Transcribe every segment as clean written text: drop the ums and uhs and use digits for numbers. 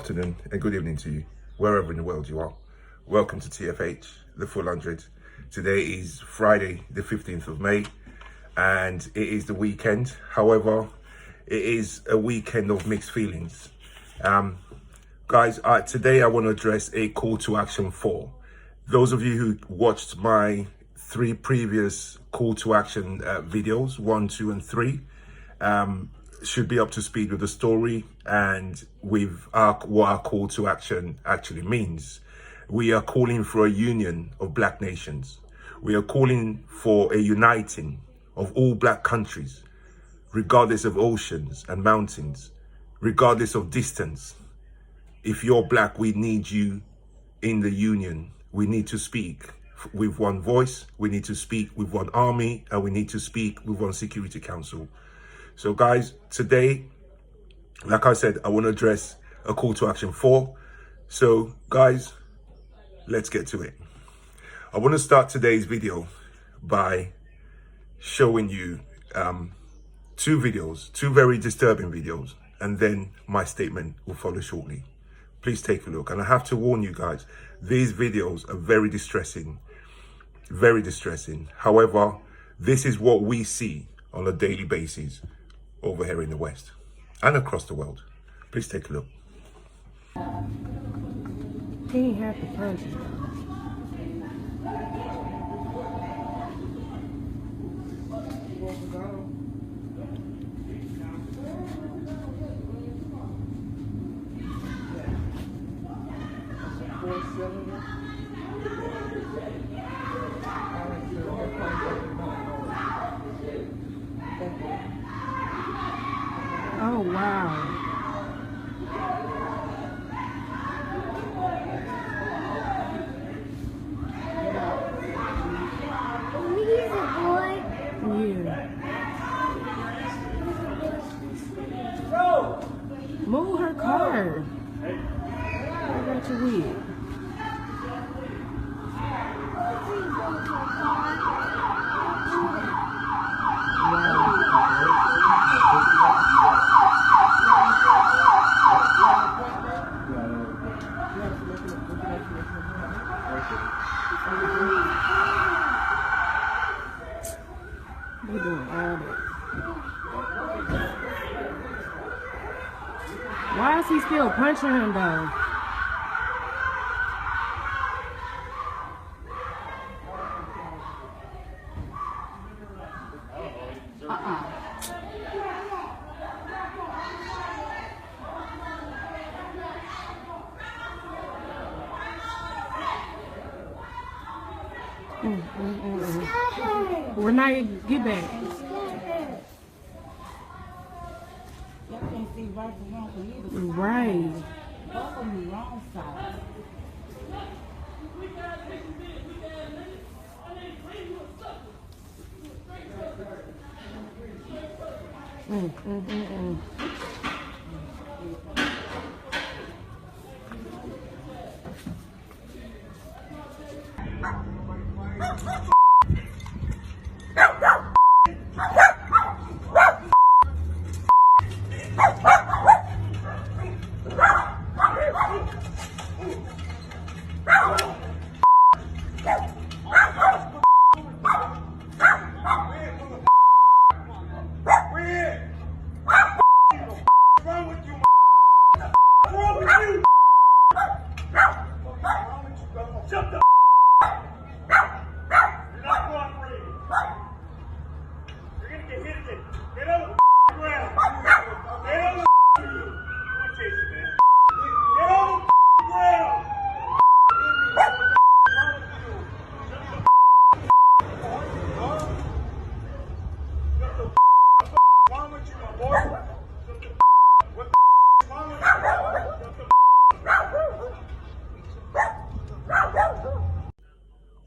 afternoon and good evening to you, wherever in the world you are. Welcome to TFH, the Full 100. Today is Friday, the 15th of May, and it is the weekend. However, it is a weekend of mixed feelings. Guys, today I want to address a call to action for those of you who watched my 3 previous call to action videos, 1, 2, and 3. Should be up to speed with the story and with what our call to action actually means. We are calling for a union of black nations. We are calling for a uniting of all black countries, regardless of oceans and mountains, regardless of distance. If you're black, we need you in the union. We need to speak with one voice, we need to speak with one army, and we need to speak with one Security Council. So guys, today, like I said, I want to address a call to action for. So guys, let's get to it. I want to start today's video by showing you 2 videos, 2 very disturbing videos, and then my statement will follow shortly. Please take a look. And I have to warn you guys, these videos are very distressing, very distressing. However, this is what we see on a daily basis over here in the West and across the world. Please take a look. He ain't have to punch him. Oh, wow. He's a boy. Yeah. Move her car. I got your wig. They doing all that. Why is he still punching him though? Renee, get back. Y'all can't see right from wrong for either. Right. Both on the wrong side.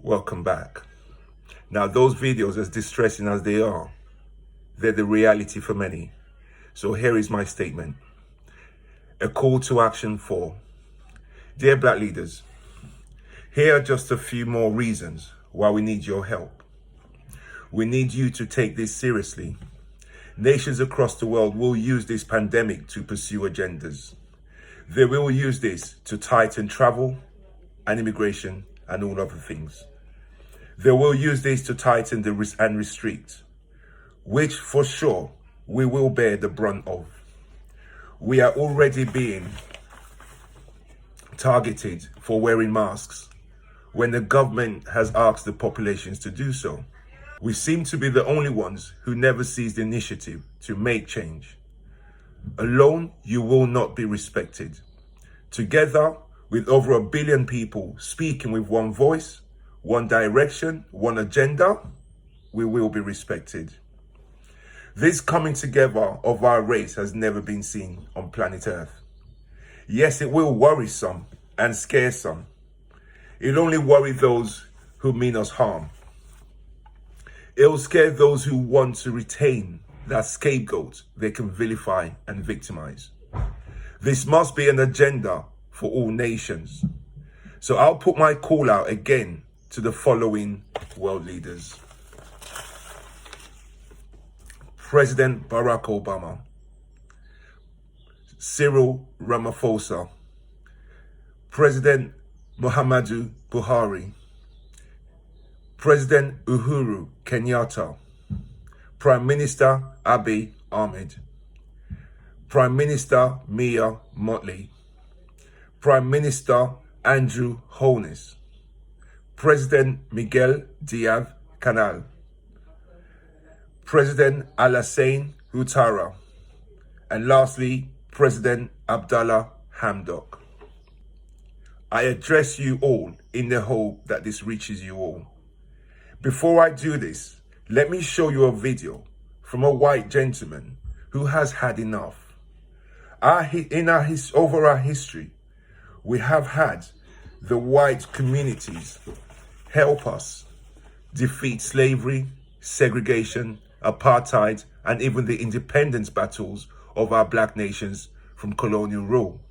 Welcome back. Now, those videos, as distressing as they are, they're the reality for many. So here is my statement. A call to action for, dear black leaders, here are just a few more reasons why we need your help. We need you to take this seriously. Nations across the world will use this pandemic to pursue agendas. They will use this to tighten travel and immigration and all other things. They will use this to tighten and restrict, which for sure we will bear the brunt of. We are already being targeted for wearing masks when the government has asked the populations to do so. We seem to be the only ones who never seized the initiative to make change. Alone, you will not be respected. Together, with over 1 billion people speaking with one voice, one direction, one agenda, we will be respected. This coming together of our race has never been seen on planet Earth. Yes, it will worry some and scare some. It'll only worry those who mean us harm. It'll scare those who want to retain that scapegoat they can vilify and victimize. This must be an agenda for all nations. So I'll put my call out again to the following world leaders. President Barack Obama, Cyril Ramaphosa, President Muhammadu Buhari, President Uhuru Kenyatta, Prime Minister Abiy Ahmed, Prime Minister Mia Mottley, Prime Minister Andrew Holness, President Miguel Diaz-Canel, President Alassane Ouattara, and lastly, President Abdallah Hamdok. I address you all in the hope that this reaches you all. Before I do this, let me show you a video from a white gentleman who has had enough. Over our history, we have had the white communities help us defeat slavery, segregation, apartheid, and even the independence battles of our black nations from colonial rule.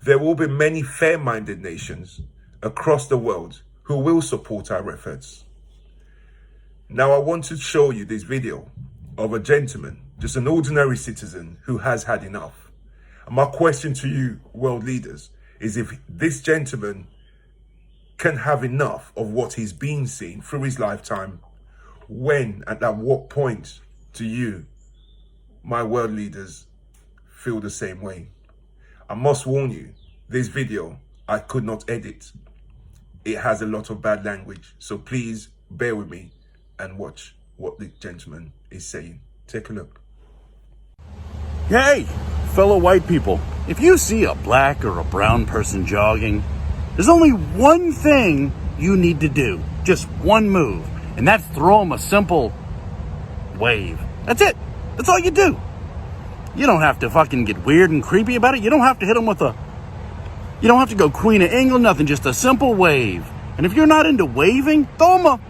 There will be many fair-minded nations across the world who will support our efforts. Now I want to show you this video of a gentleman, just an ordinary citizen who has had enough. And my question to you, world leaders, is if this gentleman can have enough of what he's been seeing through his lifetime, when and at what point do you, my world leaders, feel the same way? I must warn you, this video I could not edit. It has a lot of bad language, so please bear with me and watch what the gentleman is saying. Take a look. Hey, fellow white people, if you see a black or a brown person jogging, there's only one thing you need to do. Just one move. And that's throw them a simple wave. That's it. That's all you do. You don't have to fucking get weird and creepy about it. You don't have to hit them with you don't have to go Queen of England, nothing. Just a simple wave. And if you're not into waving, throw them a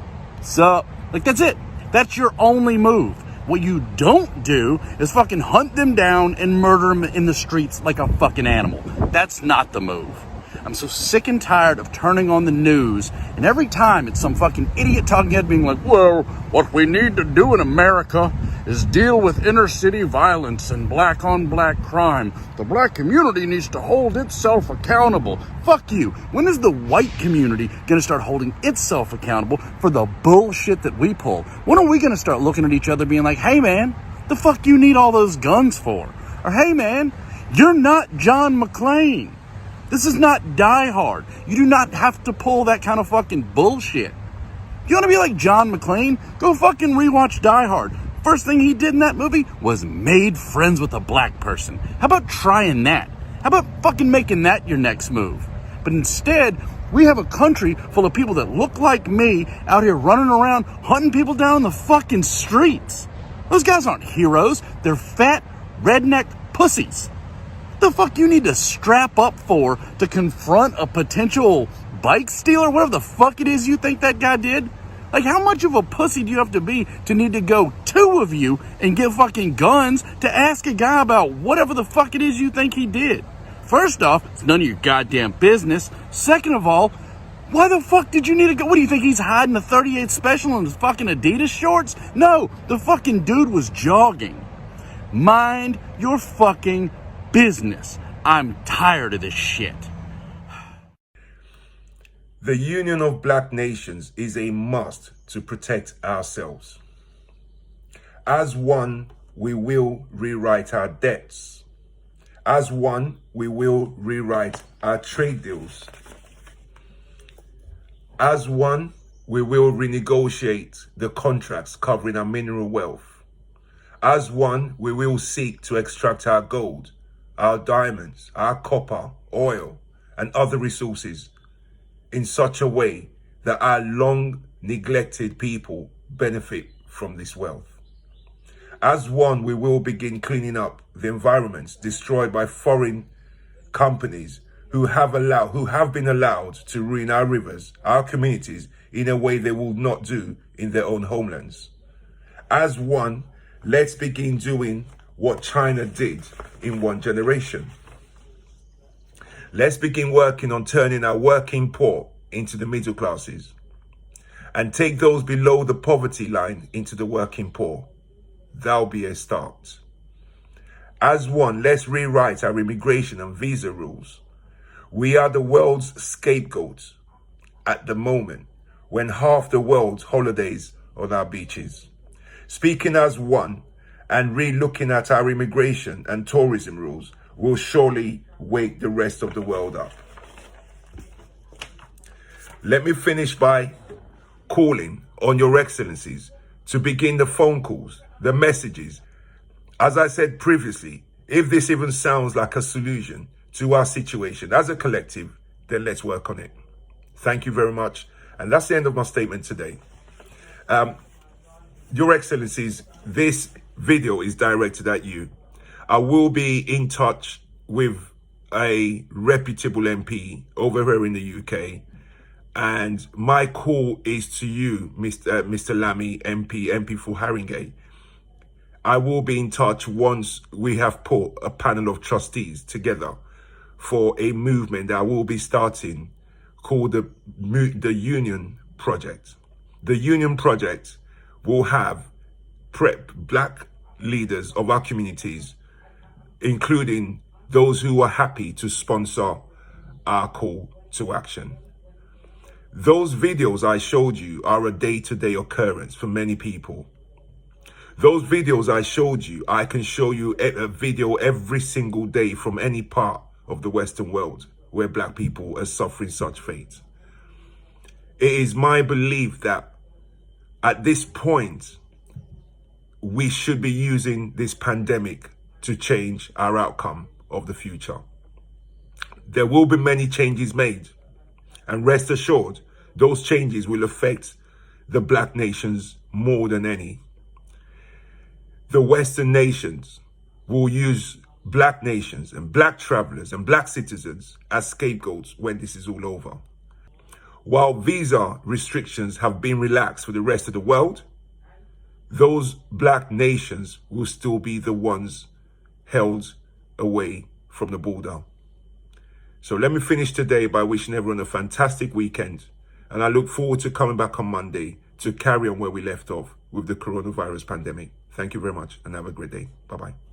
sup. Like, that's it. That's your only move. What you don't do is fucking hunt them down and murder them in the streets like a fucking animal. That's not the move. I'm so sick and tired of turning on the news, and every time it's some fucking idiot talking head being like, well, what we need to do in America is deal with inner city violence and black on black crime. The black community needs to hold itself accountable. Fuck you. When is the white community gonna start holding itself accountable for the bullshit that we pull? When are we gonna start looking at each other being like, hey man, the fuck you need all those guns for? Or hey man, you're not John McClane. This is not Die Hard. You do not have to pull that kind of fucking bullshit. You want to be like John McClane? Go fucking rewatch Die Hard. First thing he did in that movie was made friends with a black person. How about trying that? How about fucking making that your next move? But instead, we have a country full of people that look like me out here running around hunting people down in the fucking streets. Those guys aren't heroes. They're fat, redneck pussies. The fuck you need to strap up for to confront a potential bike stealer, whatever the fuck it is you think that guy did? Like, how much of a pussy do you have to be to need to go two of you and get fucking guns to ask a guy about whatever the fuck it is you think he did? First off, it's none of your goddamn business. Second of all, why the fuck did you need to go? What do you think, he's hiding a 38 special in his fucking Adidas shorts? No, the fucking dude was jogging. Mind your fucking business. I'm tired of this shit. The union of black nations is a must to protect ourselves. As one, we will rewrite our debts. As one, we will rewrite our trade deals. As one, we will renegotiate the contracts covering our mineral wealth. As one, we will seek to extract our gold, our diamonds, our copper, oil, and other resources in such a way that our long neglected people benefit from this wealth. As one, we will begin cleaning up the environments destroyed by foreign companies who have been allowed to ruin our rivers, our communities, in a way they will not do in their own homelands. As one, let's begin doing what China did in one generation. Let's begin working on turning our working poor into the middle classes and take those below the poverty line into the working poor. That'll be a start. As one, let's rewrite our immigration and visa rules. We are the world's scapegoats at the moment when half the world holidays on our beaches. Speaking as one and re-looking at our immigration and tourism rules will surely wake the rest of the world up. Let me finish by calling on your excellencies to begin the phone calls, the messages. As I said previously, if this even sounds like a solution to our situation as a collective, then let's work on it. Thank you very much. And that's the end of my statement today. Your excellencies, this video is directed at you. I will be in touch with a reputable MP over here in the UK. And my call is to you, Mr. Lammy, MP for Haringey. I will be in touch once we have put a panel of trustees together for a movement that I will be starting called the Union Project. The Union Project will have black leaders of our communities, including those who are happy to sponsor our call to action. Those videos I showed you are a day-to-day occurrence for many people. Those videos I showed you, I can show you a video every single day from any part of the Western world where black people are suffering such fate. It is my belief that at this point, we should be using this pandemic to change our outcome of the future. There will be many changes made, and rest assured, those changes will affect the black nations more than any. The Western nations will use black nations and black travelers and black citizens as scapegoats when this is all over. While visa restrictions have been relaxed for the rest of the world, those black nations will still be the ones held away from the border. So let me finish today by wishing everyone a fantastic weekend. And I look forward to coming back on Monday to carry on where we left off with the coronavirus pandemic. Thank you very much and have a great day. Bye-bye.